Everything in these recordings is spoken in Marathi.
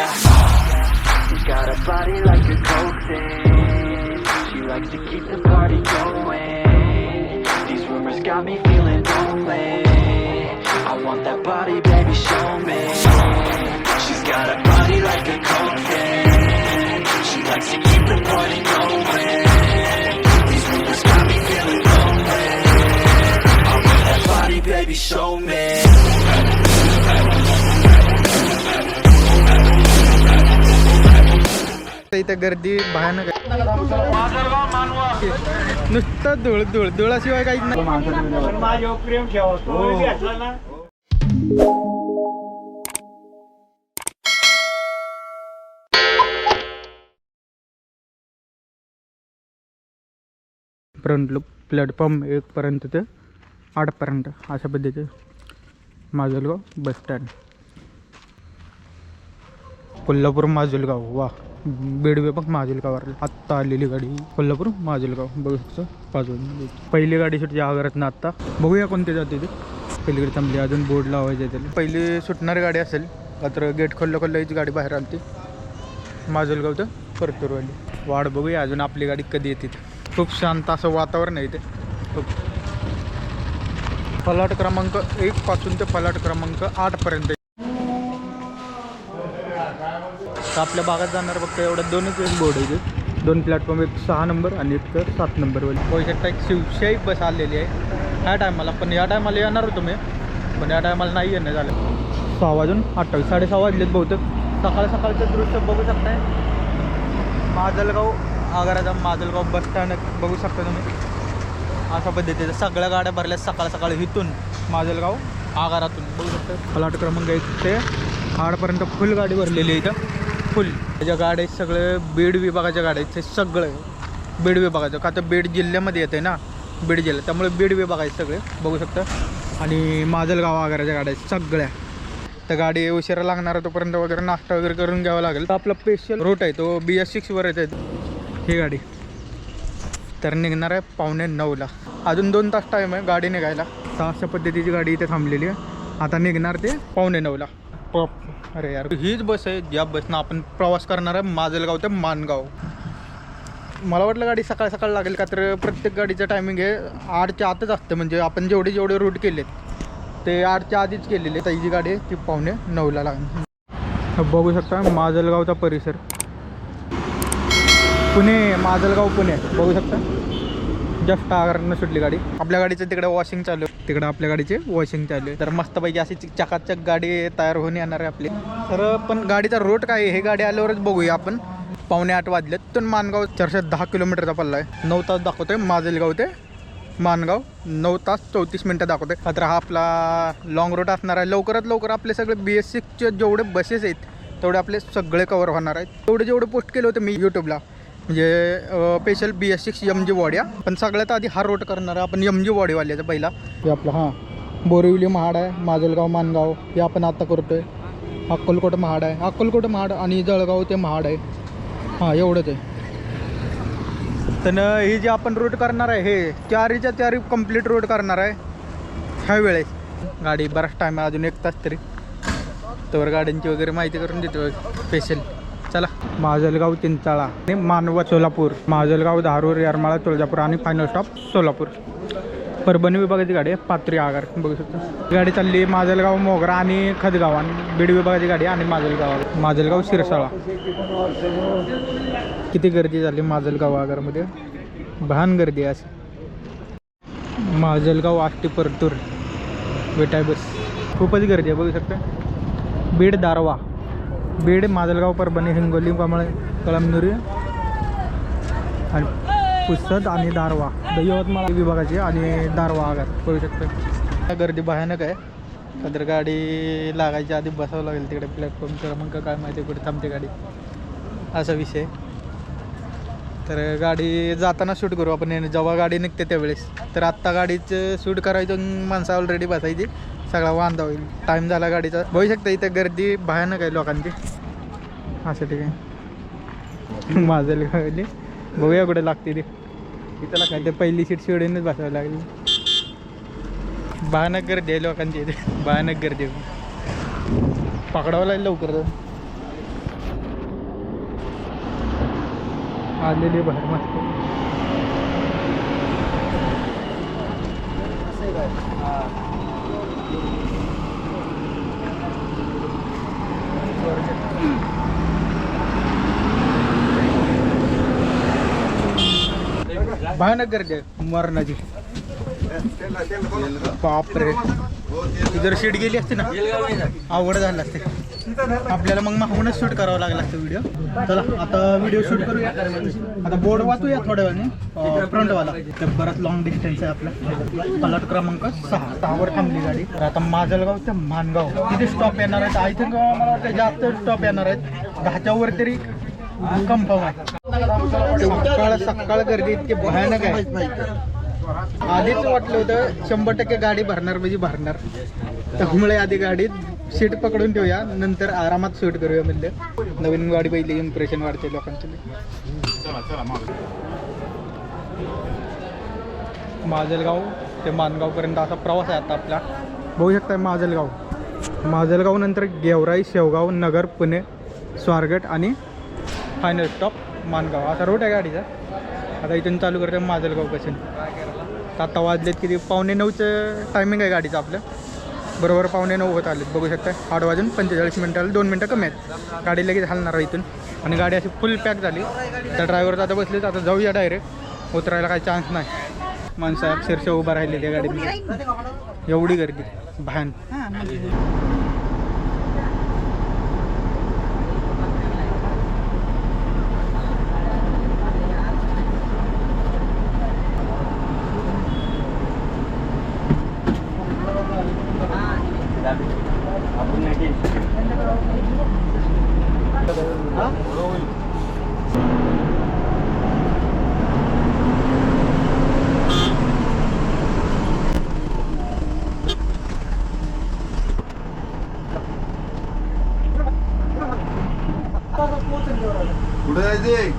She's got a body like a cocaine. She likes to keep the party going. These rumors got me feeling lonely. I want that body, baby, show me. She's got a body like a cocaine. She likes to keep the party going. These rumors got me feeling lonely. I want that body, baby, show me. इथे गर्दी भयानक आहे. नुसतं धूळ धूळ धुळाशिवाय काहीच नाही. प्लॅटफॉर्म 1 पर्यंत ते 8 पर्यंत अशा पद्धतीचे माजलगाव बस स्टँड. कोल्हापूर माजलगाव. वा, बेडवे बघ माजलगाववर आत्ता आलेली गाडी. कोल्हापूर माजलगाव बघू शकतो. बाजून पहिली गाडी सुटली आगारातनं. आत्ता बघूया कोणते जाते ते. पलीकडे थांबली, अजून बोर्ड लावायचे त्याला. पहिली सुटणारी गाडी असेल. मात्र गेट खोललं याची गाडी बाहेर आली. माजलगाव तर परतूरवाली. वाढ बघूया अजून आपली गाडी कधी येते. खूप शांत असं वातावरण आहे ते. खूप फलाट क्रमांक 1 पासून ते फलाट क्रमांक 8 पर्यंत. आपल्या भागात जाणार फक्त एवढ्या दोनच बोर्ड आहे. 2 प्लॅटफॉर्म, एक 6 नंबर आणि एक 7 नंबरवाली. होऊ शकता एक शिवशाही बस आलेली आहे ह्या टायमाला. पण या टायमाला येणार होतो मी, पण या टायमाला नाही येणं झालं. 6 वाजून 28, 6:30 वाजलेत बहुतेक. सकाळचं दृश्य बघू शकताय. माजलगाव आगाराचा माजलगाव बस स्टँड बघू शकता तुम्ही. अशा पद्धतीचं सगळ्या गाड्या भरल्या सकाळ इथून माजलगाव आगारातून बघू शकता. प्लॉट क्रमांक 1 ते 8 पर्यंत फुल गाडी भरलेली आहे इथं. फुल त्याच्या गाड्या सगळे बीड विभागाच्या गाड्या आहेत. ते सगळं बीड विभागाचं, का तर बीड जिल्ह्यामध्ये येते ना, बीड जिल्हा, त्यामुळे बीड विभाग आहेत सगळे बघू शकता. आणि माजलगाव आगाराच्या गाड्या आहेत सगळ्या. तर गाडी उशिरा लागणार तोपर्यंत वगैरे नाश्ता वगैरे करून घ्यावा लागेल. आपला स्पेशल रूट आहे तो BS6 वर येते ही गाडी. तर निघणार आहे 8:45ला. अजून 2 तास टाईम आहे गाडी निघायला. तर अशा पद्धतीची गाडी इथे थांबलेली आहे. आता निघणार ते 8:45ला. अरे यार, हीच बस आहे ज्या बसनं आपण प्रवास करणार आहे माजलगाव ते माणगाव. मला वाटलं गाडी सकाळ लागेल, का तर प्रत्येक गाडीचं टायमिंग हे 8च्या आतच असतं. म्हणजे आपण जेवढे रूट केलेत ते 8च्या आधीच केलेले. तर ही जी गाडी आहे ती 8:45ला लागणार. बघू शकता माजलगावचा परिसर. पुणे, माजलगाव पुणे बघू शकता. जस्ट आगारातनं सुटली गाडी. आपल्या गाडीचं तिकडे वॉशिंग चालू आहे. तिकडे आपल्या गाडीचे वॉशिंग चालू आहे. तर मस्तपैकी अशी चकाचक गाडी तयार होऊन येणार आहे आपली. तर पण गाडीचा रूट काय आहे हे गाडी आल्यावरच बघूया आपण. 8:45 वाजलेत. तर माणगाव 410 किलोमीटरचा पल्ला आहे. 9 तास दाखवतोय माजलगाव ते माणगाव. 9 तास 34 मिनटं दाखवतोय. तर हा आपला लॉंग रूट असणार आहे. लवकरात लवकर आपले सगळे BS6चे जेवढे बसेस आहेत तेवढे आपले सगळे कवर होणार आहेत. जेवढे पोस्ट केले होते मी यूट्यूबला, म्हणजे स्पेशल BS6 MG वाड्या. पण सगळ्यात आधी हा रोड करणार आहे आपण MG वाडीवाल्याचा पहिला. हे आपला बोरिवली महाड आहे, माजलगाव माणगाव हे आपण आता करतोय. अक्कलकोट महाड आहे, अक्कलकोट महाड आणि जळगाव ते महाड आहे. एवढंच आहे. तर ही जी आपण रूट करणार आहे हे 4 कंप्लीट रूट करणार आहे ह्या वेळेस. गाडी बराच टाईम आहे, अजून 1 तास तरी. तर गाड्यांची वगैरे माहिती करून देतो स्पेशल. चला. माजलगाव चिंचाळा आणि मानवा सोलापूर, माजलगाव धारूर येरमाळा तुळजापूर आणि फायनल स्टॉप सोलापूर. परभणी विभागाची गाडी आहे पाथरी आगार बघू शकतो. गाडी चालली माजलगाव मोगरा आणि खदगाव. आणि बीड विभागाची गाडी आणि माजलगाव शिरसाळा. किती गर्दी झाली माजलगाव आगारमध्ये, भयान गर्दी आहे अशी. माजलगाव आष्टी परतूर वेटाय बस खूपच गर्दी आहे बघू शकता. बीड दारवा, बीड माजलगाव परभणी हिंगोली कळमनुरी आणि पुसद आणि दारवा यवतमाळ विभागाची आणि दारवा आगार बघू शकतो. गर्दी भयानक आहे. तर गाडी लागायच्या आधी बसावं लागेल तिकडे. प्लॅटफॉर्म क्रमांक काय माहिती कुठे थांबते गाडी, असा विषय. तर गाडी जाताना शूट करू आपण जेव्हा गाडी निघते त्यावेळेस. तर आत्ता गाडीचं शूट करायचं, माणसं ऑलरेडी बसायची, सगळा वांदा होईल. टाईम झाला गाडीचा. बघू शकता इथे गर्दी भयानक आहे लोकांची. असं ठीक आहे. माजलगावली बघूया कुठे लागते ते. इथं काय ते पहिली सीट शिवडीनच बसावं लागेल. भयानक गर्दी आहे लोकांची इथे, भयानक गर्दी. पकडावं लागेल लवकर. आलेली बाहेर मस्त. भयानक गर्दी आहे मरणाची. बापरे, जर शीट गेली असते ना अवघड झालं असते आपल्याला. मग मागूनच शूट करावं लागलं असतं व्हिडिओ. चला आता व्हिडिओ शूट करूया. आता बोर्ड वाचूया थोड्या वेळाने फ्रंटवाला. तर बराच लॉंग डिस्टन्स आहे आपला. प्लॉट क्रमांक 6 वर थांबली गाडी. तर आता माजलगाव ते मानगाव किती स्टॉप येणार आहेत? आय थिंक मला वाटतं जास्त स्टॉप येणार आहेत. 10च्या वर तरी कन्फर्म आहे. सकाळ गर्दी इतकी भयानक आहे. आधीच वाटलं होतं 100% गाडी भरणार म्हणजे भरणार. त्यामुळे आधी गाडीत सीट पकडून ठेवूया, नंतर आरामात शूट करूया. म्हणजे नवीन गाडी पहिली इम्प्रेशन वाढते लोकांचे. माजलगाव ते मानगावपर्यंत असा प्रवास आहे आता आपला. बघू शकता माजलगाव नंतर गेवराई, शेवगाव, नगर, पुणे, स्वारगेट आणि फायनल स्टॉप मानगाव. असा रूट आहे गाडीचा. आता इथून चालू करतो माजलगावपासून. आता वाजलेत किती? 8:45चं टायमिंग आहे गाडीचं आपलं. बरोबर 8:45 होत आलेत. बघू शकता 8:45 2 मिनटं कमी आहेत. गाडी लगेच हलणार आहे इथून. आणि गाडी अशी फुल पॅक झाली. त्या ड्रायव्हर आता बसलेत. आता जाऊया डायरेक्ट. उतरायला काही चान्स नाही. माणसं अक्षरशः उभं राहिलेली आहे गाडीत. एवढी गर्दी भयान. कुठे जायचे?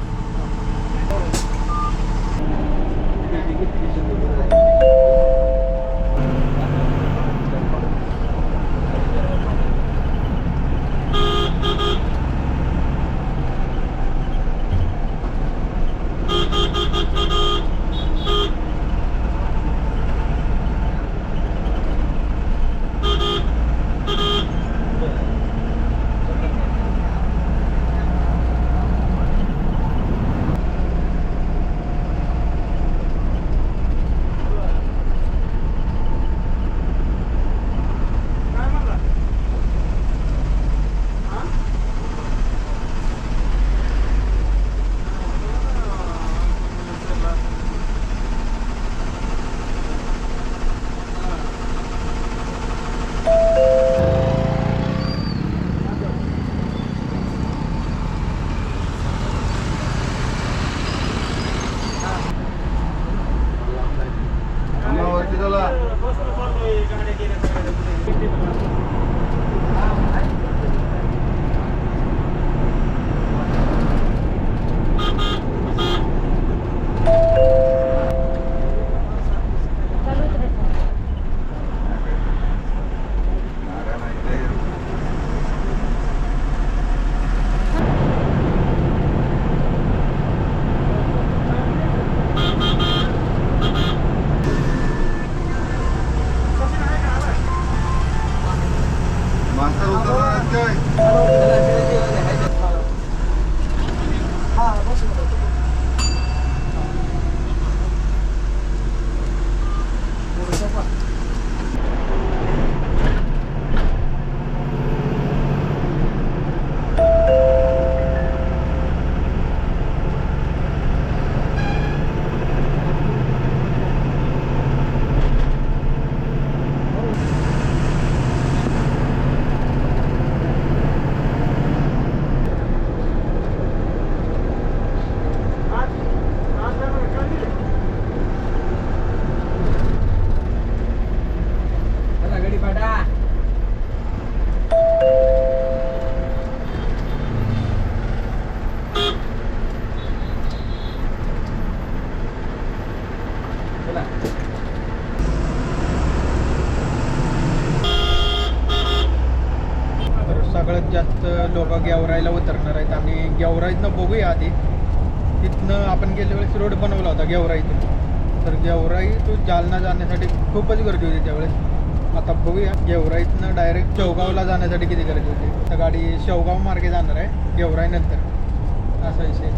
सगळ्यात जास्त लोक गेवराईला उतरणार आहेत आणि गेवराईतनं बघूया आधी तिथनं आपण गेल्या वेळेस रोड बनवला होता गेवराई इथून, तर गेवराई तो जालना जाण्यासाठी खूपच गर्दी होती त्यावेळेस. आता बघूया गेवराईतनं डायरेक्ट शेवगावला जाण्यासाठी किती गर्दी होती. तर गाडी शेवगाव मार्गे जाणार आहे गेवराई नंतर, असा विषय.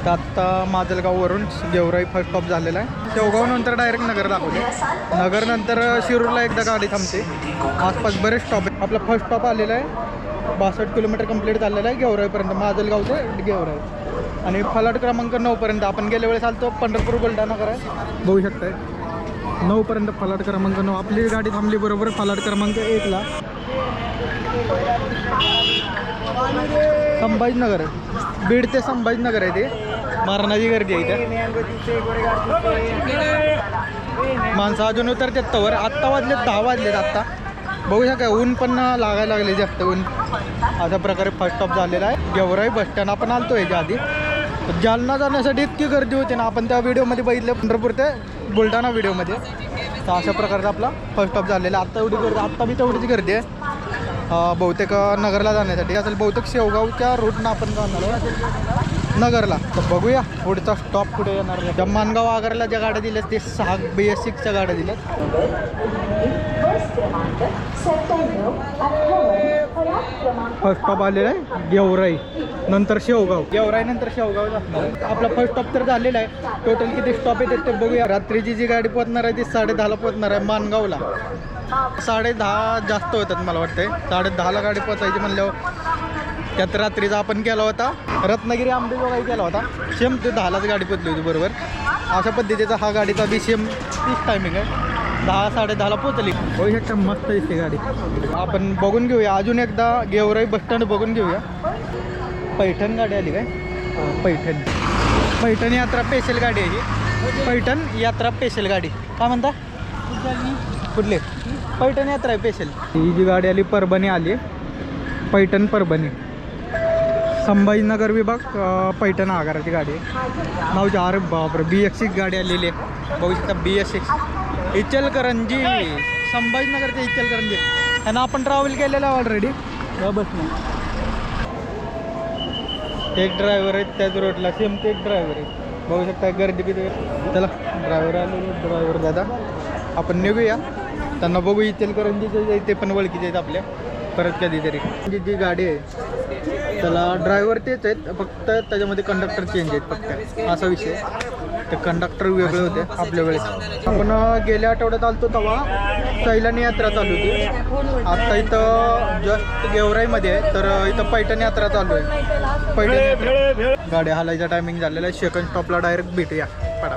तर आत्ता माजलगाववरून गेवराई फर्स्ट स्टॉप झालेला आहे. शेवगाव नंतर डायरेक्ट नगर दाखवले. नगर नंतर शिरूरला एकदा गाडी थांबते. आसपास बरेच स्टॉप आहे. आपला फर्स्ट स्टॉप आलेला आहे. 62 किलोमीटर कंप्लीट झालेला आहे गेवराईपर्यंत, माजलगाव ते गेवराई. आणि फलाट क्रमांक 9 पर्यंत आपण गेल्या वेळेस आलतो पंढरपूर बुलढाणा कराय. बघू शकताय 9 पर्यंत फलाट क्रमांक 9. आपली गाडी थांबली बरोबर फलाट क्रमांक 1ला. संभाजीनगर, बीड ते संभाजीनगर आहे ते. मारणाची गर्दी आहे इथे. माणसं अजून उतरतात तवर. आत्ता वाजलेत 10 वाजलेत आत्ता. बघू शकता ऊन पण लागायला लागले जास्त ऊन. अशा प्रकारे फर्स्ट स्टॉप झालेला आहे गेवराई बस स्टँड. आपण आलतो याच्या आधी. जालना जाण्यासाठी इतकी गर्दी होती ना, आपण त्या व्हिडिओमध्ये बघितलं पंढरपूर ते बुलढाणा व्हिडिओमध्ये. तर अशा प्रकारचा आपला फर्स्ट स्टॉप झालेला. आत्ता एवढी गर्दी, आत्ता बी तेवढीच गर्दी आहे. बहुतेक नगरला जाण्यासाठी असेल. बहुतेक शेवगावच्या रूटनं आपण जाणार आहे नगरला. तर बघूया पुढचा स्टॉप कुठे येणार आहे. मानगाव आगारला ज्या गाड्या दिल्यात ते 6 BS6च्या गाड्या दिल्यात. फर्स्ट स्टॉप आलेला आहे गेवराई नंतर शेवगाव. गेवराई नंतर शेवगाव असणार आहे. आपला फर्स्ट स्टॉप तर झालेला आहे. टोटल किती स्टॉप येतात ते बघूया. रात्रीची जी गाडी पोहोचणार आहे ती 10:30ला पोहोचणार आहे मानगावला. 10:30 जास्त होतात मला वाटतंय. 10:30ला गाडी पोचायची म्हणल्यावर त्यात रात्रीचा आपण केला होता रत्नागिरी आंबेजोगाई केला होता. सेम ते 10लाच गाडी पोचली होती बरोबर. अशा पद्धतीचा हा गाडीचा बी सेम तीच टायमिंग आहे. 10-10:30ला पोचली. होऊ शकतं मस्त दिसते गाडी. आपण बघून घेऊया अजून एकदा गेवराई बसस्टँड बघून घेऊया. पैठण गाडी आली काय? पैठण यात्रा स्पेशल गाडी आहे ही. पैठण यात्रा स्पेशल गाडी काय म्हणता? कुठले? पैठण यात्रा आहे स्पेशल. ही जी गाडी आली परभणी आली. पैठण परभणी संभाजीनगर विभाग पैठण आगाराची गाडी आहे. नावची अरे बापरे BS6 गाडी आलेली आहे. बघू शकता BS6 इचलकरंजी, संभाजीनगरचे इचलकरंजी. त्यांना आपण ट्रॅव्हल केलेलं आहे ऑलरेडी बसनं. एक ड्रायव्हर आहेत त्याच रोडला सेम ते एक ड्रायव्हर आहेत. बघू शकता गर्दी किती. चला ड्रायव्हर आले. ड्रायव्हर दादा आपण निघूया. त्यांना बघू इचलकरंजीचे ते पण ओळखीचे आहेत आपल्या परत कधीतरी. जी गाडी आहे त्याला ड्रायव्हर तेच आहेत, फक्त त्याच्यामध्ये कंडक्टर चेंज आहेत फक्त, असा विषय. ते कंडक्टर वेगळे होते आपल्या वेळेस. आपण गेल्या आठवड्यात आलतो तेव्हा सैलानी यात्रा चालू होती. आत्ता इथं जस्ट गेवराईमध्ये आहे तर इथं पैठण यात्रा चालू आहे. पैठण यात्रा गाड्या हालायचा टायमिंग झालेला आहे. सेकंड स्टॉपला डायरेक्ट भेटूया पडा.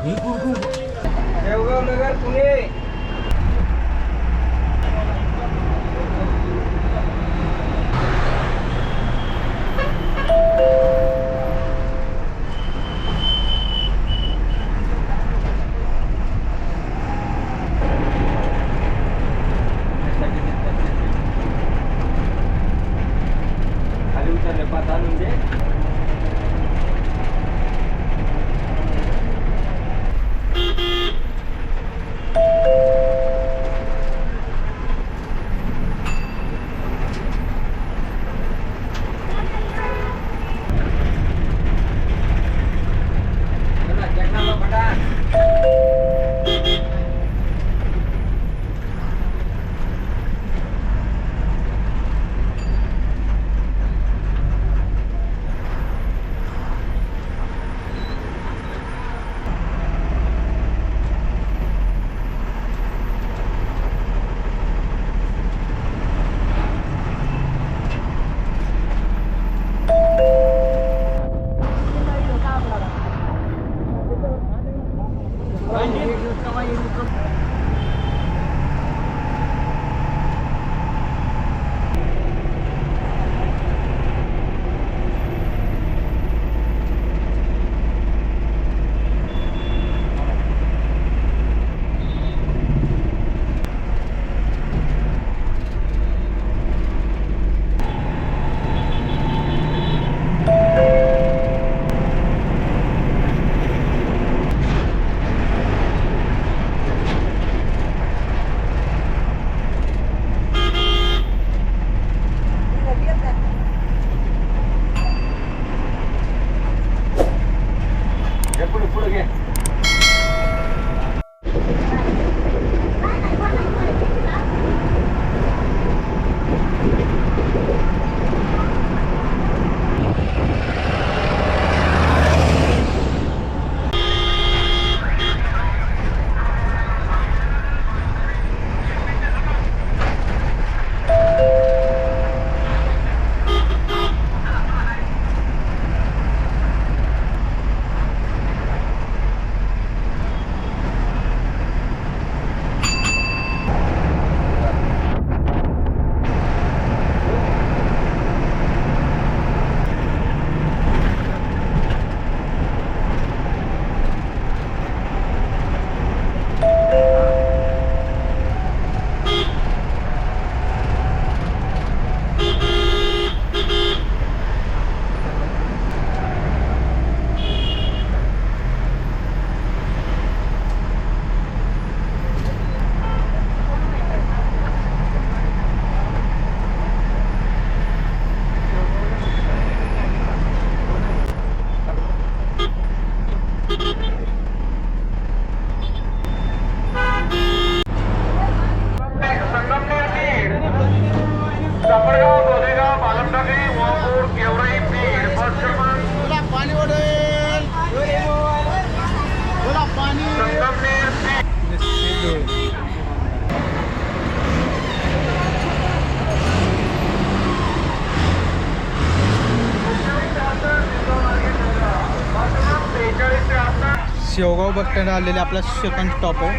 शेवगाव बस स्टँड आलेले आपला सेकंड स्टॉप आहे.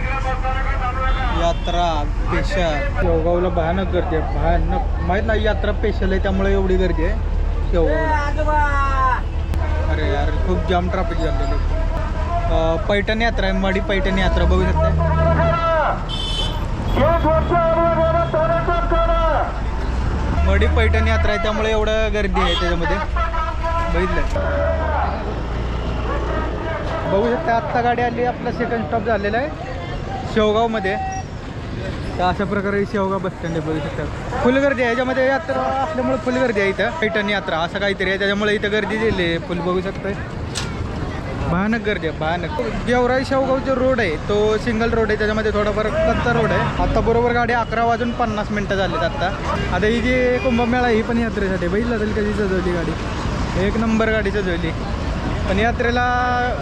यात्रा स्पेशल शेवगावला भयानक गर्दी आहे, भयानक. माहीत नाही यात्रा स्पेशल आहे त्यामुळे एवढी गर्दी आहे शेवगावला. अरे यार खूप जाम ट्रॅफिक झालेलं. पैठण यात्रा आहे, मडी पैठण यात्रा बघू शकता. मडी पैठण यात्रा आहे त्यामुळे एवढं गर्दी आहे त्याच्यामध्ये. बघितलं बघू शकता. आत्ता गाडी आली, आपला सेकंड स्टॉप झालेला आहे शेवगावमध्ये. तर अशा प्रकारे शेवगाव बस स्टँड आहे, बघू शकता. फुल गर्दी आहे याच्यामध्ये. यात्रा असल्यामुळे फुल गर्दी आहे इथं. पैठण यात्रा असं काहीतरी आहे त्याच्यामुळे इथं गर्दी दिली आहे फुल. बघू शकता भयानक गर्दी आहे, भयानक. गेवराई शेवगावचा रोड आहे तो सिंगल रोड आहे, त्याच्यामध्ये थोडाफार कच्चा रोड आहे. आता बरोबर गाडी 11:50 झालीत आत्ता. आता ही जी कुंभमेळा ही पण यात्रेसाठी बघितलं असेल कधी सजवली गाडी. एक नंबर गाडी सजवली. पण यात्रेला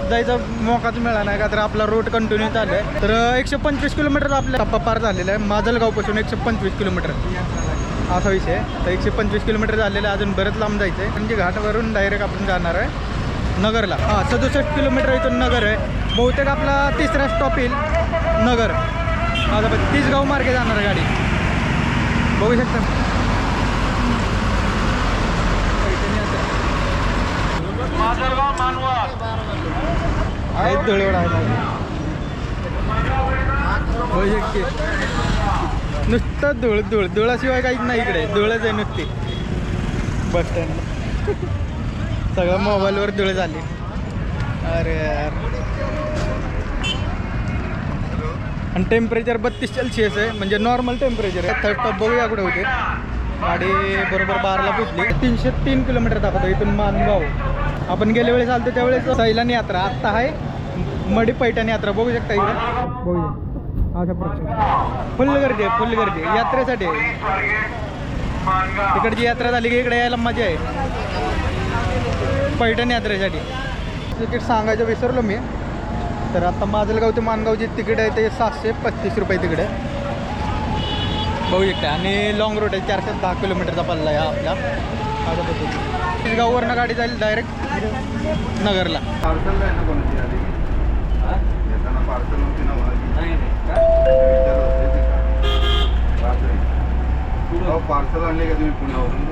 जायचा मोकाच मिळाला नाही का तर आपला रोड कंटिन्यू चालू आहे. तर 125 किलोमीटर आपल्या टप्पा पार झालेला आहे. माजलगावपासून 125 किलोमीटर असा विषय आहे. तर 125 किलोमीटर झालेला आहे, अजून बरंच लांब जायचं आहे. म्हणजे घाटावरून डायरेक्ट आपण जाणार आहे नगरला. 67 किलोमीटर इथून नगर आहे. बहुतेक आपला तिसरा स्टॉप येईल नगर. आता तिसगाव मार्गे जाणार आहे गाडी, बघू शकता. धुळवड आहे नुसतं धूळ धूळ. धुळाशिवाय काहीच नाही इकडे, धुळच आहे नुसती बस स्टँड. सगळं मोबाईलवर धुळ झाली. अरे यार. आणि टेम्परेचर 32°C आहे, म्हणजे नॉर्मल टेम्परेचर आहे. थर्ड टॉप बघूया कुठे होते. गाडी बरोबर 12ला पोचली. 303 किलोमीटर दाखवतो इथून मानगाव. आपण गेल्या वेळेस आलतो त्यावेळेस सैलान यात्रा. आत्ता आहे मडी पैठण यात्रा, बघू शकता इकडे. बघूया अशा प्रकारे फुल गर्दी आहे, फुल गर्दी आहे यात्रेसाठी. तिकडची यात्रा झाली की इकडे यायला मजा आहे पैठण यात्रेसाठी. तिकीट सांगायचं विसरलो मी. तर आता माजलगाव ते मानगावची तिकीट आहे ते 735 रुपये तिकीट आहे, बघू शकता. आणि लॉंग रूट आहे, 410 किलोमीटरचा पल्ला आहे आपला. आता बघू गाववरनं गाडी जाईल डायरेक्ट नगरला. पार्सल आणले का तुम्ही पुण्यावरून?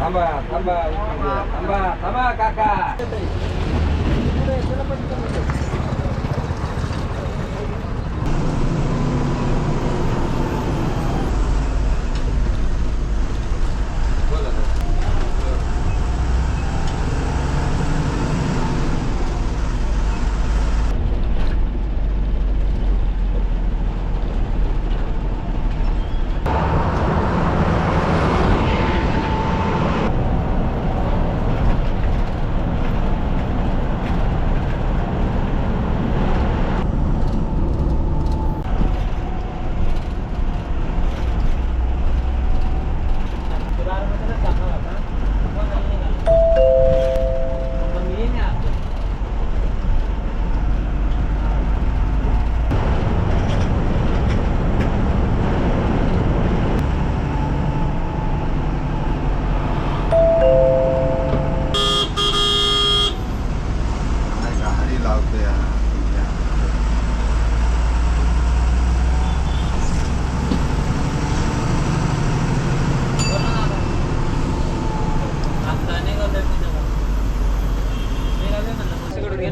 थांबा थांबा थांबा थांबा काका.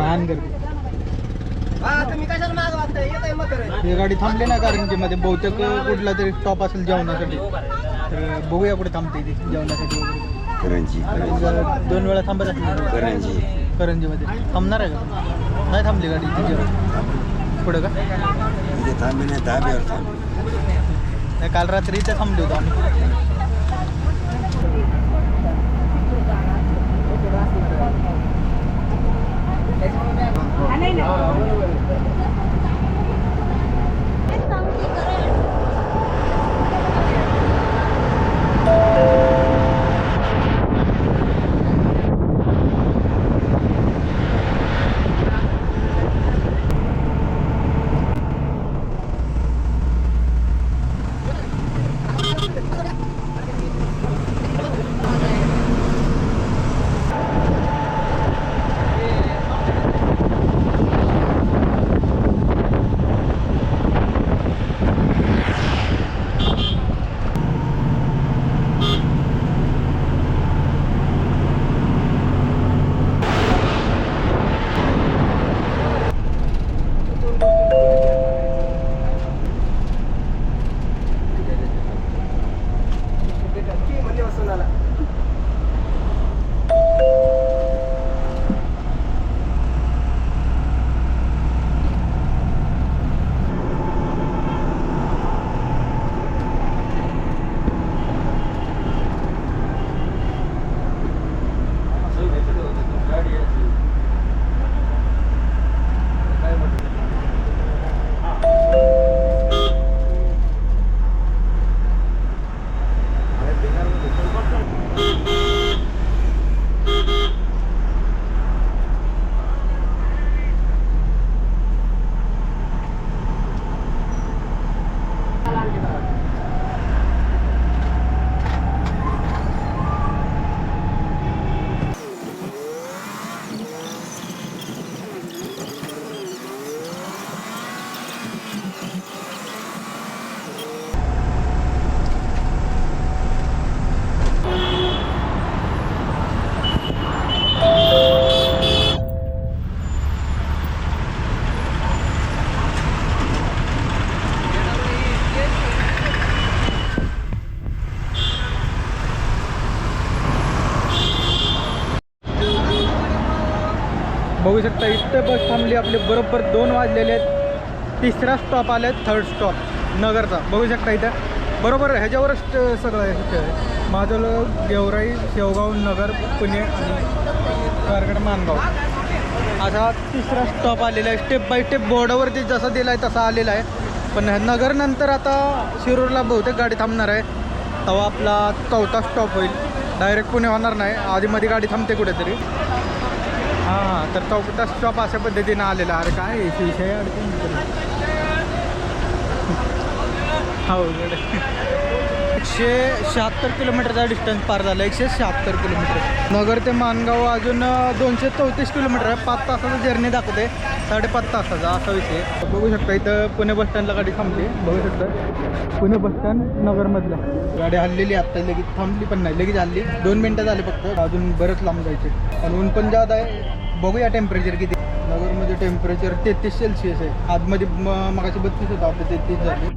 भयान गर्दी. ही गाडी थांबली ना कारंजीमध्ये बहुतेक कुठला तरी स्टॉप असेल जेवणासाठी. तर बघूया कुठे थांबते ती जेवणासाठी वगैरे. करंजी 2 वेळा थांबत असेल करंजी करंजीमध्ये. थांबणार आहे का? नाही थांबली गाडी ती जेवण पुढं का? थांबे नाही धाब्यावर थांबे. नाही काल रात्री इथे थांबलो होतो आम्ही. बघू शकता इथं बस थांबली आपली. बरोबर 2 वाजलेले आहेत. 3रा स्टॉप आले आहेत, 3rd स्टॉप नगरचा. बघू शकता इथं बरोबर ह्याच्यावरच सगळं आहे. इथं माजोल, गेवराई, शेवगाव, नगर, पुणे आणि कारगड, माणगाव असा 3रा स्टॉप आलेला आहे. स्टेप बाय स्टेप बोर्डावरती जसा दिला आहे तसा आलेला आहे. पण नगरनंतर आता शिरूरला बहुतेक गाडी थांबणार आहे. तेव्हा आपला 4था स्टॉप होईल. डायरेक्ट पुणे होणार नाही, आधीमध्ये गाडी थांबते कुठेतरी. हां, तर 4था स्टॉप अशा पद्धतीनं आलेला. अरे काय विषय अडचण हो. 176 किलोमीटरचा डिस्टन्स पार झाला. 176 किलोमीटर. नगर ते माणगाव अजून 234 किलोमीटर आहे. 5 तासाचा जर्नी दाखवते, 5.5 तासाचा असा विषय. बघू शकता इथं पुणे बसस्टँडला गाडी थांबली. बघू शकता पुणे बसस्टँड नगरमधला. गाडी हल्लेली आत्ता, लगेच थांबली पण नाही, लगेच हल्ली. 2 मिनटं झाले फक्त. अजून बरंच लांब जायचे आणि ऊन पण जात आहे. बघूया टेम्परेचर किती. नगरमध्ये टेम्परेचर 33 सेल्सिअस आहे. आतमध्ये मगाशी 32 होतं, आपलं 33 झाले.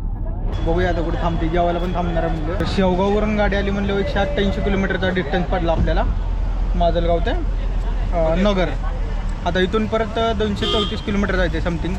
बघूया आता कुठे थांबते. जेवायला पण थांबणार आहे म्हणजे. शेवगाववरून गाडी आली म्हणलं 188 किलोमीटरचा डिस्टन्स पडला आपल्याला माजलगाव ते नगर. आता इथून परत 234 किलोमीटर जायचे समथिंग.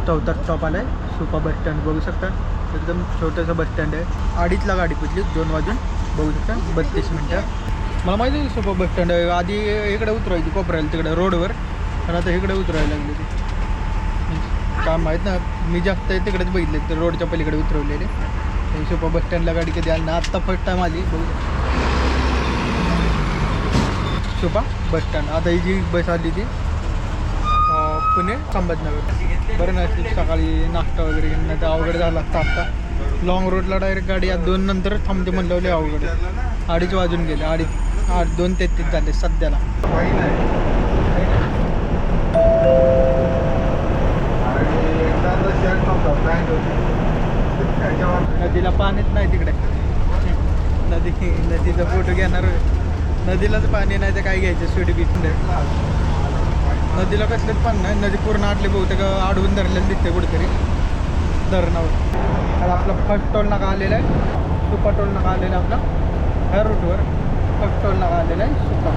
चौथा स्टॉप आला आहे सुपा बस स्टँड बघू शकता. एकदम छोटंसं बस स्टँड आहे. 2:30ला गाडी पुजली 2 वाजून बघू शकता 32 मिनटं. मला माहिती आहे सुपा बस स्टँड आहे. आधी इकडे उतरायची कोपऱ्याला तिकडे रोडवर, पण आता इकडे उतरायला लागली ती. काय माहीत ना, मी जास्त तिकडेच बघितले तर रोडच्या पलीकडे उतरवलेले. सुपा बस स्टँडला गाडी कधी आली ना, आत्ता फर्स्ट टाईम आली बघू. Supa bus stand. आता ही जी बस आली ती पुणे संभाजीनगर. बरं नाही सकाळी नाश्ता वगैरे घेऊन, नाही तर अवघड झाला असता. आत्ता लॉंग रोडला डायरेक्ट गाडी 2 नंतर थांबते म्हणलं अवघड. 2:30 वाजून गेले. 2:33 झाले सध्याला. नदीला पाणीच नाही तिकडे. नदीचा फोटो घेणार. नदीलाच पाणी नाही तर काय घ्यायचं स्वीट बीच. नदीला कसलेच पाणी नाही. नदी पूर्ण आटली बहुतेक अडवून धरलेलं दिसते कुठेतरी धरणावर. आता आपला फर्स्ट टोल नाका आलेला आहे. सुपा टोल नाका आलेला आहे आपला. ह्या रूटवर फर्स्ट टोल नाका आलेला आहे सुपा.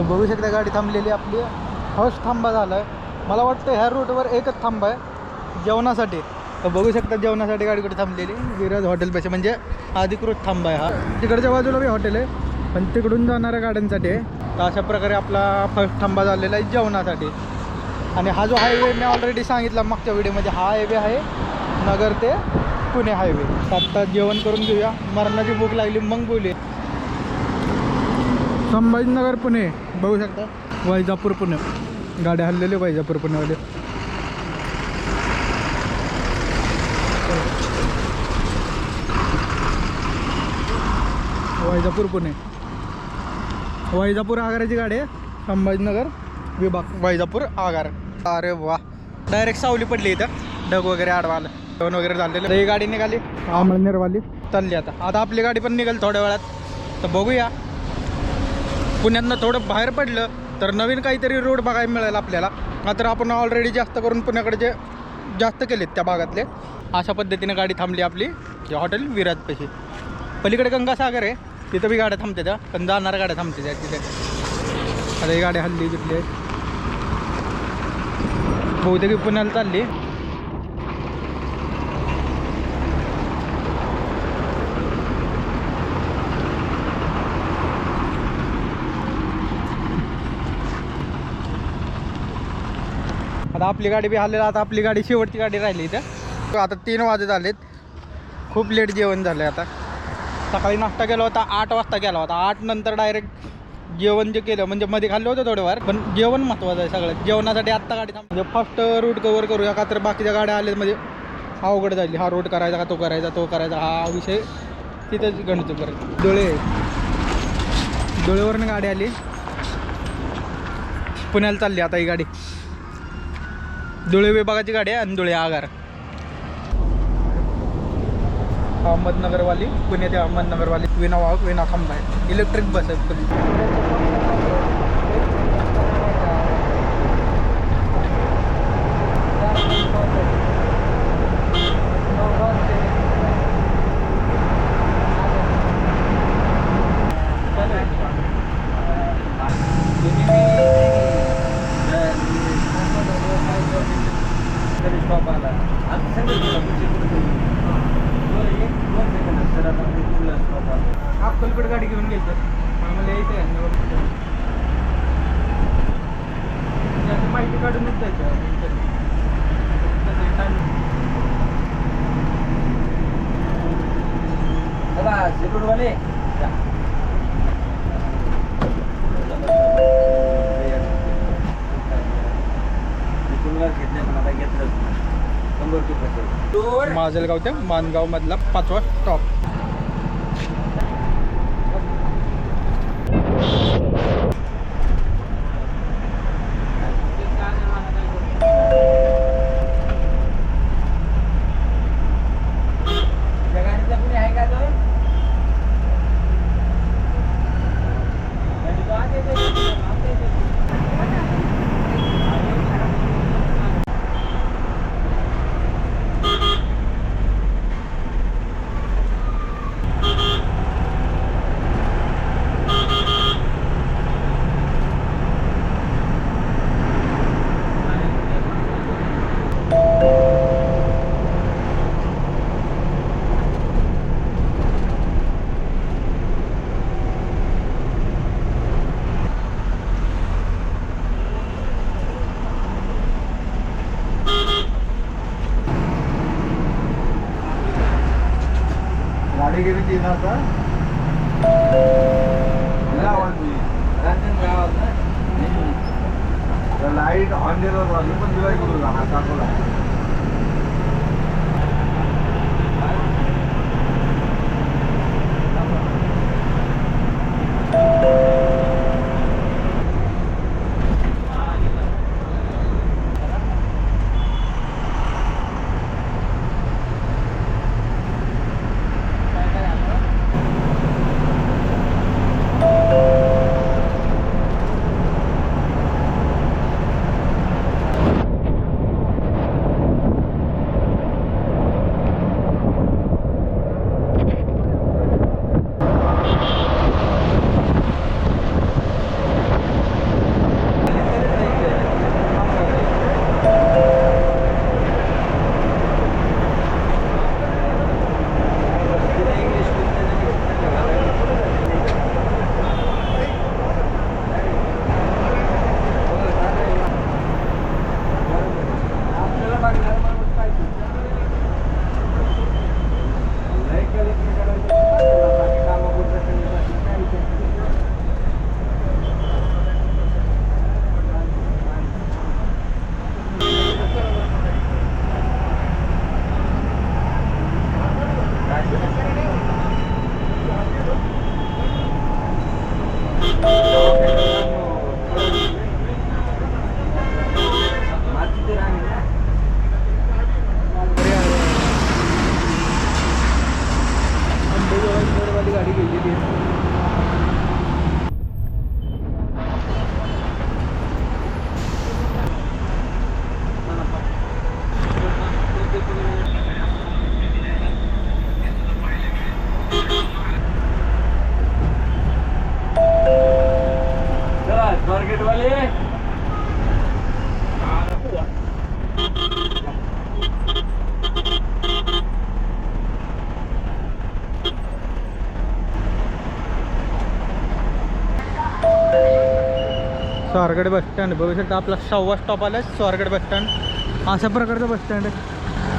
बघू शकता गाडी थांबलेली आपली. फर्स्ट थांबा झाला आहे. मला वाटतं ह्या रूटवर एकच थांबा आहे जेवणासाठी. तर बघू शकता जेवणासाठी गाडी कुठे थांबलेली. विराज हॉटेलपाशी म्हणजे अधिकृत थांबा आहे हा. तिकडच्या बाजूला बी हॉटेल आहे, पण तिकडून जाणाऱ्या गाड्यांसाठी आहे. तर अशा प्रकारे आपला फर्स्ट थांबा झालेला आहे जेवणासाठी. आणि हा जो हायवे मी ऑलरेडी सांगितला मागच्या व्हिडिओमध्ये, हा हायवे आहे नगर ते पुणे हायवे. आत्ता जेवण करून घेऊया. मरणाची भूक लागली मग बोलूया. संभाजीनगर पुणे बघू शकता. वैजापूर पुणे गाडी हल्लेली. वैजापूर पुणेवाले. वैजापूर पुणे. वैजापूर आगाराची गाडी आहे. संभाजीनगर विभाग वैजापूर आगार. अरे वा, डायरेक्ट सावली पडली इथं. ढग वगैरे आडवाला जेवण वगैरे झालेलं. ही गाडी निघाली अमळनेरवाली चालली. आता आपली गाडी पण निघाली थोड्या वेळात. तर बघूया. पुण्यातनं थोडं बाहेर पडलं तर नवीन काहीतरी रोड बघायला मिळेल आपल्याला. मात्र आपण ऑलरेडी जास्त करून पुण्याकडे जे जास्त केलेत त्या भागातले. अशा पद्धतीने गाडी थांबली आपली हॉटेल विराजपाशी. पलीकडे गंगासागर आहे, तिथं बी गाड्या थांबते त्या, पण जाणाऱ्या गाड्या थांबते त्या तिथे. आता ही गाडी हल्ली तिथली बहुतेक पुण्याला चालली. आता आपली गाडी बी हल्लेला. आता आपली गाडी शेवटची गाडी राहिली इथं. आता 3 वाजत आलेत. खूप लेट जेवण झालं आहे. आता सकाळी नाश्ता केला होता 8 वाजता केला होता. 8 नंतर डायरेक्ट जेवण जे केलं म्हणजे मध्ये खाल्लं होतं थोडेफार, पण जेवण महत्त्वाचं आहे सगळ्यात. जेवणासाठी आत्ता गाडी थांब म्हणजे फर्स्ट रूट कवर करूया का तर बाकीच्या गाड्या आल्या म्हणजे अवघड झाली. हा रोड करायचा का तो करायचा हा विषय तिथंच गणतो परत. धुळेवरनं गाडी आली. पुण्याला चालली आता ही गाडी. धुळे विभागाची गाडी आहे आणि धुळे आगार. अहमदनगरवाली पुणे ते अहमदनगरवाली विना वाहक विना थांबा आहे. इलेक्ट्रिक बस आहे फुल. अक्कलकोट गाडी घेऊन गेलो आम्हाला यायचं आहे. माहिती काढूनच जायचं. माजलगाव ते मानगाव मधला 5वा स्टॉप. गाडी गेली ती ना आता लाईट ऑन दिलं पण दिवाळी करू हा टाकला गाडी गेलेली आहे. मार्केटवाले स्वारगेट बस स्टँड बघू शकता. आपला 6वा स्टॉप आला स्वारगेट बस स्टँड. अशा प्रकारचं बस स्टँड आहे.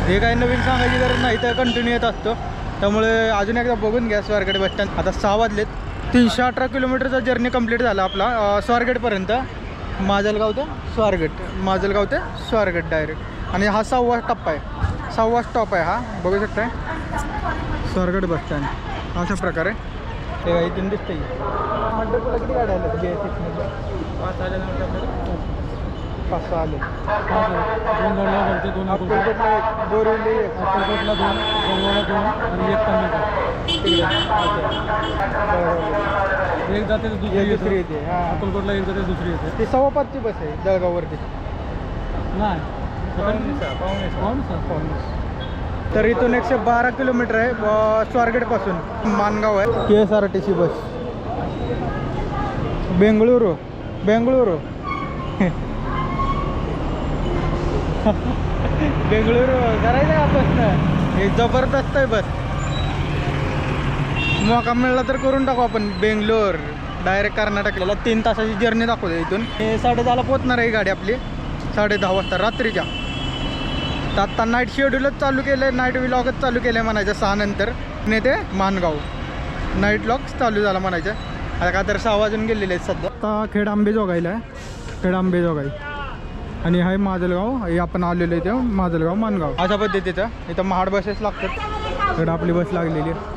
हे काही नवीन सांगायची गरज नाही, तर कंटिन्यू येत असतो. त्यामुळे अजून एकदा बघून घ्या स्वारगेट बस स्टँड. आता 6 वाजलेत. 318 किलोमीटरचा जर्नी कंप्लीट झाला आपला स्वारगेटपर्यंत. माजलगाव ते स्वारगेट, माजलगाव ते स्वारगेट डायरेक्ट. आणि हा 6वा टप्पा आहे, 6वा स्टॉप आहे हा. बघू शकताय स्वारगेट बस स्टँड अशा प्रकारे. ते काही इथून दिसतंय. म्हणतो तुला किती गाड्या आल्या BS6मध्ये? 5 आले. 5-6 आले. 2 गडला करते, 2 अक्कलकोटला एक, बोरिवली एक, अक्कलकोटला 2, गोलवाला 2 आणि 1 कमी. एक जाते तर दुसरी दुसरी येते. हां, अक्कलकोटला एक जाते दुसरी येते. ती 5:15ची बस आहे जळगाववरती. नाही तर इथून 112 किलोमीटर आहे स्वारगेटपासून. मानगाव आहे. KSRTC बस. बेंगळुरू बेंगळुरू बेंगळुरू करायचं का बसनं? हे जबरदस्त आहे बस. मौका मिळला तर करून टाकू आपण. बेंगलोर डायरेक्ट कर्नाटकला 3 तासाची जर्नी दाखवते इथून. 10:30ला पोहोचणार आहे गाडी आपली, 10:30 वाजता रात्रीच्या. तर आत्ता नाईट शेड्यूलच चालू केलं आहे, नाईट व्लॉगच चालू केलं आहे म्हणायचं 6 नंतर. आणि ते मानगाव नाईट व्लॉग चालू झाला म्हणायचं. आता का तर 6 वाजून गेलेले आहेत सध्या. आता खेड आंबेजोगाईला आहे, खेड आंबेजोगाई. आणि हाय माजलगाव. हे आपण आलेलो आहे ते माजलगाव मानगाव अशा पद्धतीचं. इथं महाड बसेस लागतात. इकडं आपली बस लागलेली आहे.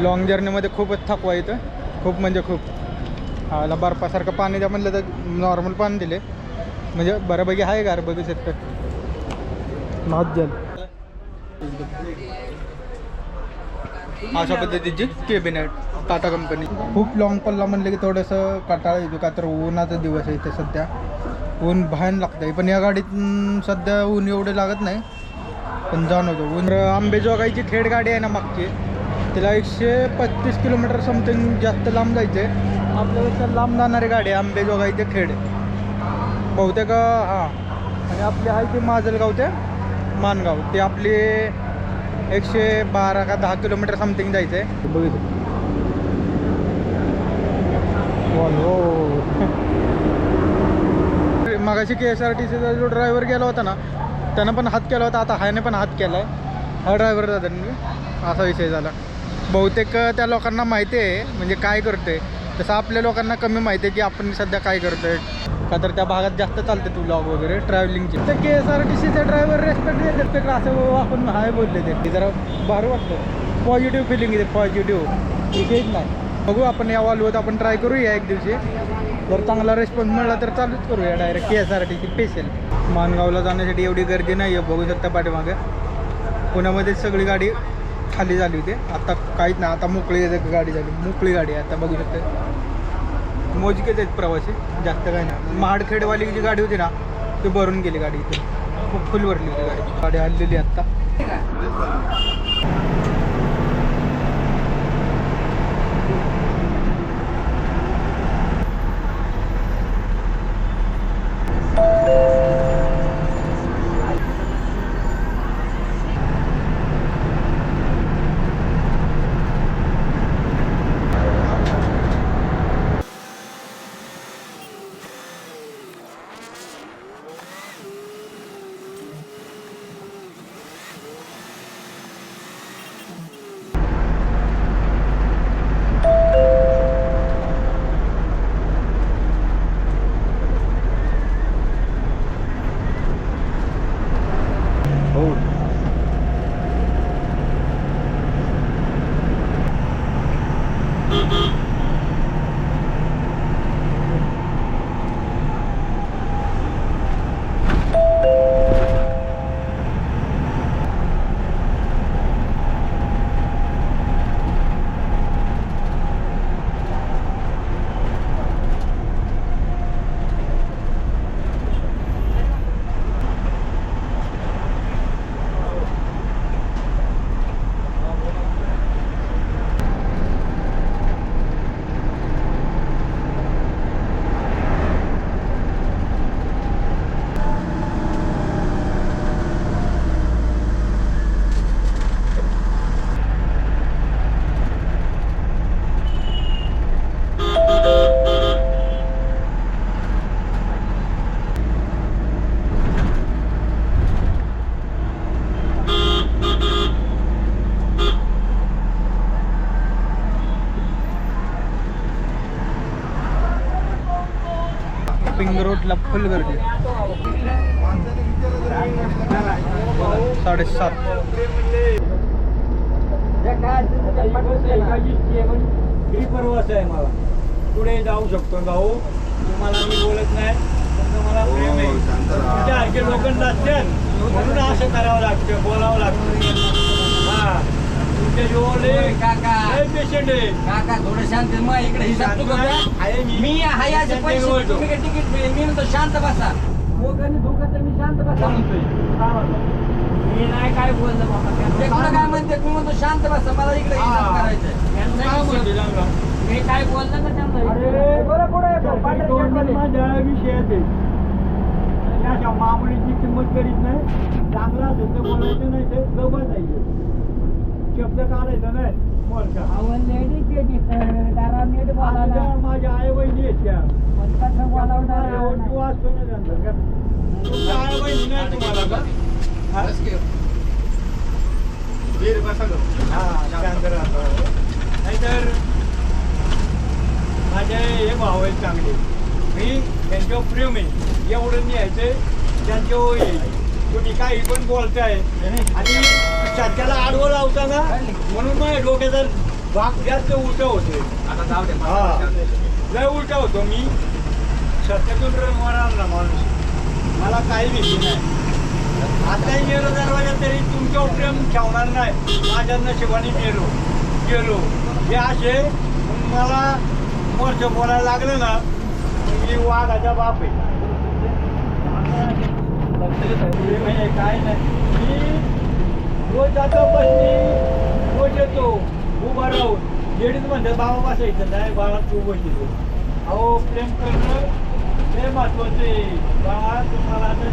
लॉंग जर्नीमध्ये खूपच थकवा इथं, खूप म्हणजे खूप. हाला बर्फासारखं पाणी द्या म्हणलं तर नॉर्मल पाणी दिले म्हणजे बऱ्यापैकी आहे गार. बघू शकतं नाजल अशा पद्धतीची केबिन आहे टाटा कंपनी. खूप लॉंग पल्ला म्हणलं की थोडंसं कंटाळा येतो, का तर उन्हाचा दिवस आहे इथे सध्या. ऊन भयान लागतं. पण या गाडीत सध्या ऊन एवढे लागत नाही, पण जाणवतो ऊन. आंबेजोगाईची खेड गाडी आहे ना मागची, तिला 135 किलोमीटर समथिंग जास्त लांब जायचं आहे. आपल्यापेक्षा लांब जाणारी गाडी आहे आंबेजोगाई ते खेड बहुतेक. हां, आणि आपली आहे ती माजलगाव ते मानगाव. ते आपली 112 का 10 किलोमीटर समथिंग जायचं आहे. बघितलं मगाशी KSRTCचा जो ड्रायव्हर गेला होता ना, त्यानं पण हात केला होता. आता हायने पण हात केला आहे. हा ड्रायव्हर दादा मी असा विषय झाला. बहुतेक त्या लोकांना माहिती आहे म्हणजे काय करतोय, तसं आपल्या लोकांना कमी माहिती आहे की आपण सध्या काय करतोय. का तर त्या भागात जास्त चालते तू व्लॉग वगैरे ट्रॅव्हलिंगचे. तर KSRTCचे ड्रायव्हर रेस्पेक्ट देतात ते असं आपण हाय बोलले ते जरा भारी वाटतं. पॉझिटिव्ह फिलिंग येते, पॉझिटिव्ह विषयच नाही. बघू आपण या वालवत आपण ट्राय करूया एक दिवशी. जर चांगला रिस्पॉन्स मिळाला तर चालूच करूया डायरेक्ट KSRTC स्पेशल. माणगावला जाण्यासाठी एवढी गर्दी नाही आहे, बघू शकता पाठीमागे. पुण्यामध्येच सगळी गाडी खाली झाली होती, आता काहीच नाही. आता मोकळी गाडी झाली, मोकळी गाडी आहे आता. बघू शकता मोजकेच आहेत प्रवासी, जास्त काही नाही. महाडखेडवाली जी गाडी होती ना ती भरून गेली गाडी, इथे खूप फुल भरली होती गाडी. गाडी हल्लेली आत्ता. पिंग रोडला फुल गर्दी. 7:30. प्रवास आहे मला, पुढे जाऊ शकतो भाऊ. तुम्हाला मी बोलत नाही, पण मला प्रेम आहे. तुमच्यासारखे लोक नसतात म्हणून असं करावं लागतं, बोलावं लागतं. हा तुमच्या जीवन काका पेशंट आहे. काका थोडं शांत मग इकडे हिसाब तू आहे मी आहे याचे पैसे तुम्ही काय तिकीट मी म्हणतो शांत बसा. दोघांनी धोका तर मी शांत बसा म्हणतोय. मी नाही काय बोललं बाबा. ते कोणा काय म्हणते तुम्ही म्हणतो शांत बसा, मला इकडे हिसाब करायचंय. मी काय बोललं का त्यांना माझ्या विषयात आहे. अशा मामुलीची किंमत करीत नाही. चांगला असेल तर बोलायचं, नाही ते गबत आहे. शब्द काढायचा नाही मोर्चा. माझ्या आई बहिणी आहेत त्या. वाचतो ना त्यांचा. तुमच्या आई बहिणी नाही तुम्हाला का? नाहीतर माझे हे भाव आहेत चांगले, मी त्यांच्यावर प्रेम आहे. एवढं न्यायचंय त्यांच्यावर येईल. तुम्ही काही पण बोलताय आणि सध्याला आडवं लावताना म्हणून माझ्या डोक्याचा भाग जास्त उलटा होतोय. हा लय उलटा होतो मी. सत्यातून होणार ना माणूस, मला काही भीती नाही. आताही गेलो दरवाजा तरी तुमच्यावर प्रेम ठेवणार नाही. माझ्या नशिबाने गेलो हे असे. मला वर्ष बोलायला लागलं ना मी वाघाचा बाप आहे. काय नाही, मी रोज जातो बसनी, रोज येतो उभा राहून. लेडीज म्हणतात बाबा बसायचं नाही, बाळा तू बसतो. अहो प्रेम करणं हे महत्वाचं आहे. बाळा तुम्हाला आता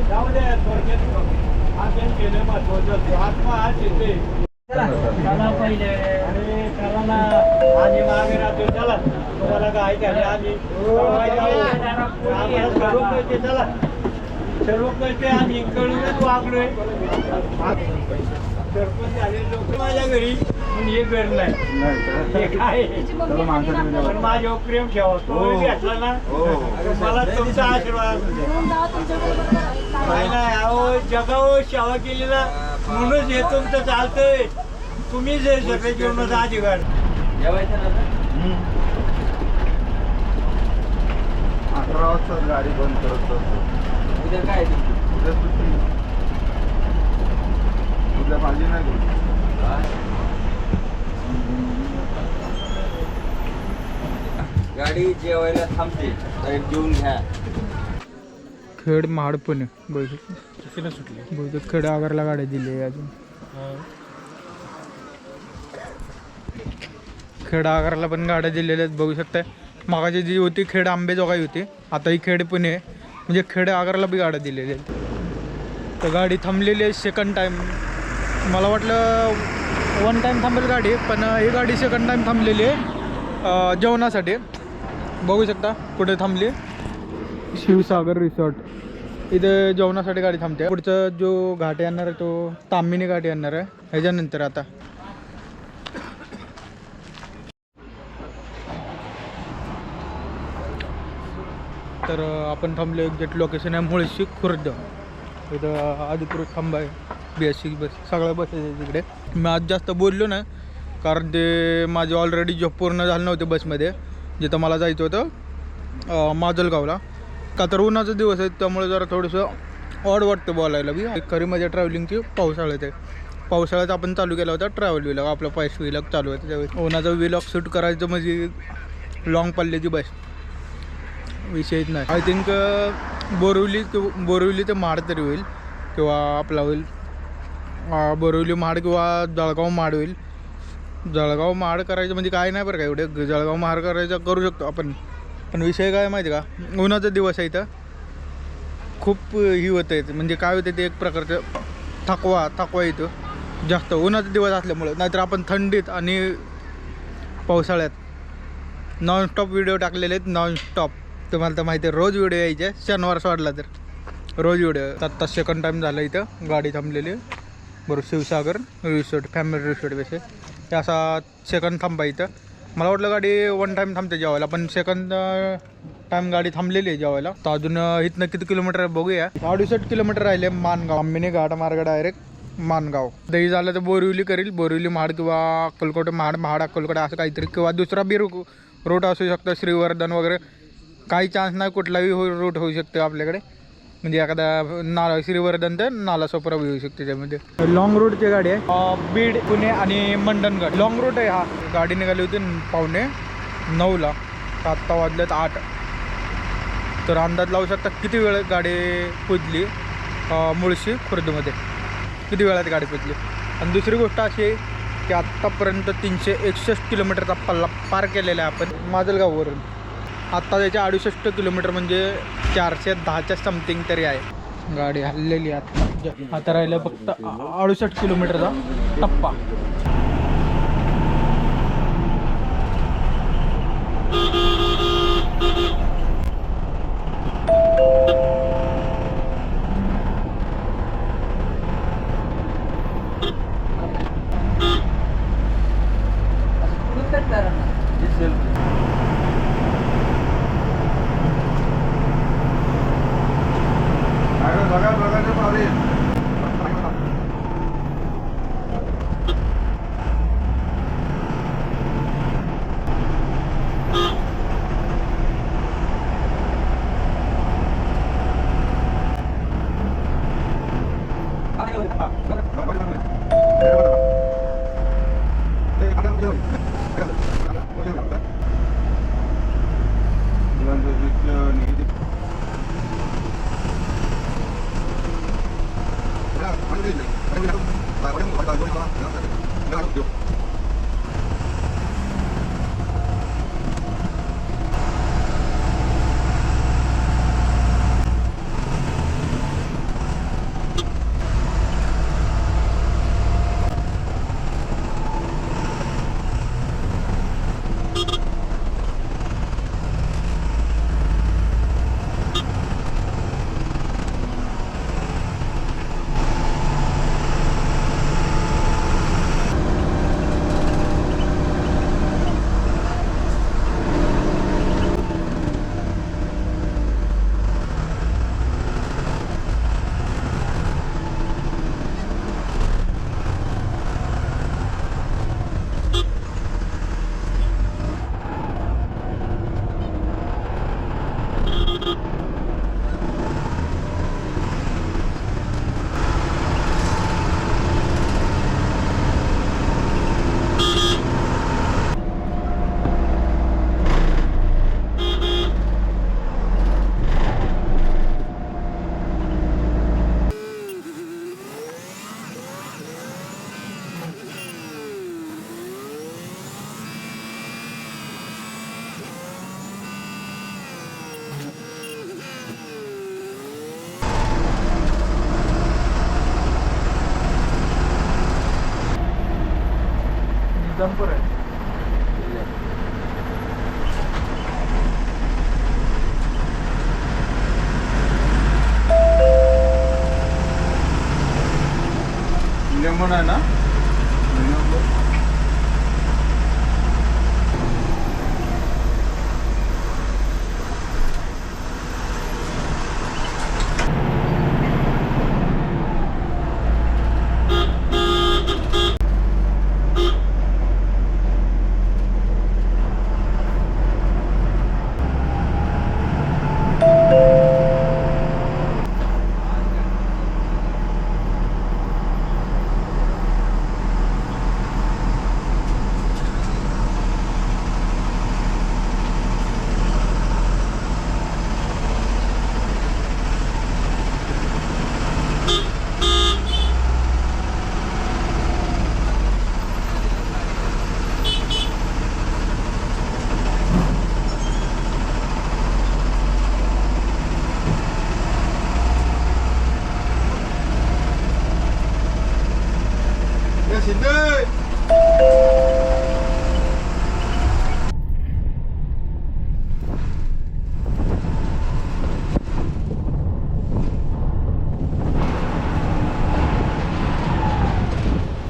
जाऊ द्या थोडक्यात आपण केलं महत्वाचं असतं. आत्मा हाच येते. चला पहिले अरे चला ना, आधी मागे राहतो. चला तुम्हाला काय झाले आधी चला सर्व कळते आम्ही कळूनच वागलोय. सरपंच झाले लोक माझ्या घरी पण हे घर नाही. हे काय पण माझ्यावर प्रेम ठेवा. तो घेतला ना तर मला तुमचा आशीर्वाद नाही नाही. अहो जगावर सेवा केली ना म्हणूनच हे तुमचं चालतंय. तुम्हीच हे सगळे जीवनाचा अधिकार. 11 वाजता गाडी बंद करत असतो. उद्या काय उद्या सुट्टी. उद्या भाजी नाही करू. गाडी जेवायला थांबते तर जेवून घ्या. खेड महाड पुणे बहुतेक सुटली. बहुतेक खेड आगारला गाड्या दिली आहे अजून. खेड आगारला पण गाड्या दिलेल्या आहेत बघू शकताय. मागाची जी होती खेड आंबेजोगाई होती, आता ही खेड पुणे आहे. म्हणजे खेड आगारला बी गाड्या दिलेल्या आहेत. तर गाडी थांबलेली आहे सेकंड टाईम. मला वाटलं 1 टाईम थांबेल गाडी, पण ही गाडी सेकंड टाईम थांबलेली आहे जेवणासाठी. बघू शकता कुठे थांबली. शिवसागर रिसॉर्ट इथे जेवणासाठी गाडी थांबते. पुढचा जो घाट येणार आहे तो तामिनी घाट येणार आहे ह्याच्यानंतर. आता तर आपण थांबलो एक्झॅक्ट लोकेशन आहे मुळशी खुर्द. इथं अधिकृत थांबा आहे BSC बस. सगळ्या बसेस आहे तिकडे. मी आज जास्त बोललो ना कारण ते माझे ऑलरेडी जॉब पूर्ण झालं नव्हते बसमध्ये. जिथं मला जायचं होतं माजलगावला. का तर उन्हाचा दिवस आहे त्यामुळे जरा थोडंसं ऑड वाटतं बोलायला बी. खरी माझ्या ट्रॅव्हलिंगची पावसाळ्यात आहे. पावसाळ्यात आपण चालू केला होता ट्रॅव्हल विलॉग. आपला पैसे विलॉग चालू होता त्यावेळी. उन्हाचा विलॉग शूट करायचं म्हणजे लॉंग पल्ल्याची बस विषयच नाही. आय थिंक बोरिवली ते महाड तरी होईल किंवा आपला होईल बोरिवली महाड किंवा जळगाव महाड होईल. जळगाव महाड करायचं म्हणजे काय नाही बरं का एवढे. जळगाव महाड करायचं करू शकतो आपण. पण विषय काय माहिती का, उन्हाचा दिवस आहे इथं खूप ही होतं आहे. म्हणजे काय होतं ते एक प्रकारचं थकवा येतो जास्त उन्हाचा दिवस असल्यामुळे. नाहीतर आपण थंडीत आणि पावसाळ्यात नॉनस्टॉप व्हिडिओ टाकलेले आहेत. नॉनस्टॉप तुम्हाला तर माहिती आहे. रोज व्हिडिओ यायचे. शनिवार सोडला तर रोज व्हिडिओ. आत्ता सेकंड टाईम झालं इथं गाडी थांबलेली बरोबर. शिवसागर रिसॉर्ट फॅमिली रिसॉर्ट बेसे हे असा सेकंड थांबा इथं. मला वाटलं गाडी 1 टाईम थांबते जेवायला, पण सेकंड टाईम गाडी थांबलेली आहे जेवायला. तर अजून इथनं किती किलोमीटर आहे बघूया. 68 किलोमीटर राहिले मानगाव. आम्ही घाट मार्ग डायरेक्ट मानगाव. दही झालं तर बोरिवली करील. बोरिवली महाड किंवा अक्कलकोट महाड अक्कलकोट असं काहीतरी, किंवा दुसरा बी रूट असू शकतं श्रीवर्धन वगैरे. काही चान्स नाही कुठलाही रूट होऊ शकतो आपल्याकडे. म्हणजे एखादा श्रीवर्धन तर नालासोपारा होऊ शकते त्यामध्ये. लॉंग रूटची गाडी आहे. बीड पुणे आणि मंडणगड लॉंग रूट आहे हा. गाडी निघाली होती 8:45ला. आत्ता वाजल्यात 8. तर अंदाज लावू शकता किती वेळ गाडी पोचली मुळशी खुर्दमध्ये. किती वेळात गाडी पोचली. आणि दुसरी गोष्ट अशी आहे की आत्तापर्यंत 361 किलोमीटरचा पल्ला पार केलेला आहे आपण माजलगाववरून. आत्ता त्याचे 68 किलोमीटर म्हणजे 410च्या समथिंग तरी आहे. गाडी हल्लेली आत्ता. आता राहिलं फक्त 68 किलोमीटरचा टप्पा. जम्पर आहे. लेमन आहे ना.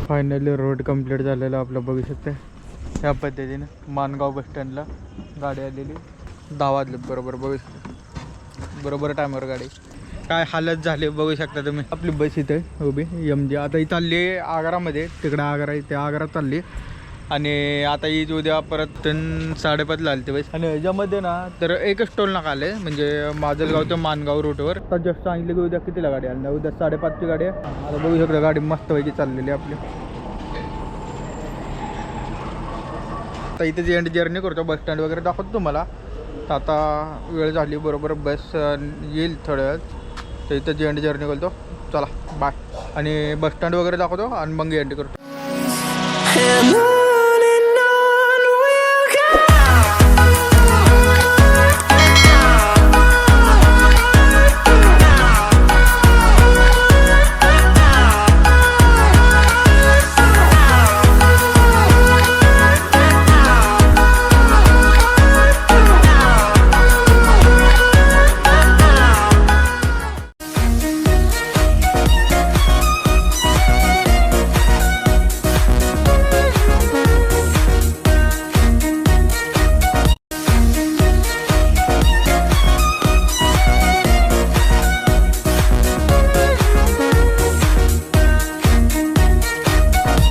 फायनली रोड कंप्लीट झालेला आपलं बघू शकते. ह्या पद्धतीने मानगाव बस स्टँडला गाडी आलेली 10 वाजले बरोबर. बघू शकता बरोबर टायमावर गाडी. काय हालत झाली बघू शकता तुम्ही. आपली बस इथे उभी MG आता ही चालली आहे आग्रामध्ये. तिकडे आग्रा इथे आग्रा चालली आणि आता ही उद्या परत 5:30 झाली ती बस. आणि ह्याच्यामध्ये ना तर एकच टोल नाका आले म्हणजे माजलगाव ते मानगाव रूटवर. आता जस्ट सांगितलं की उद्या कितीला गाडी आली. उद्या 5:30ची गाडी आहे. आता बघू शकता गाडी मस्तपैकी चाललेली आपली. आता इथे जे एंड जर्नी करतो बस स्टँड वगैरे दाखवतो तुम्हाला. तर आता वेळ झाली बरोबर बस येईल थोड्या वेळात. तर इथं जे एंड जर्नी करतो. चला बाय. आणि बस स्टँड वगैरे दाखवतो आणि मग एंड करतो.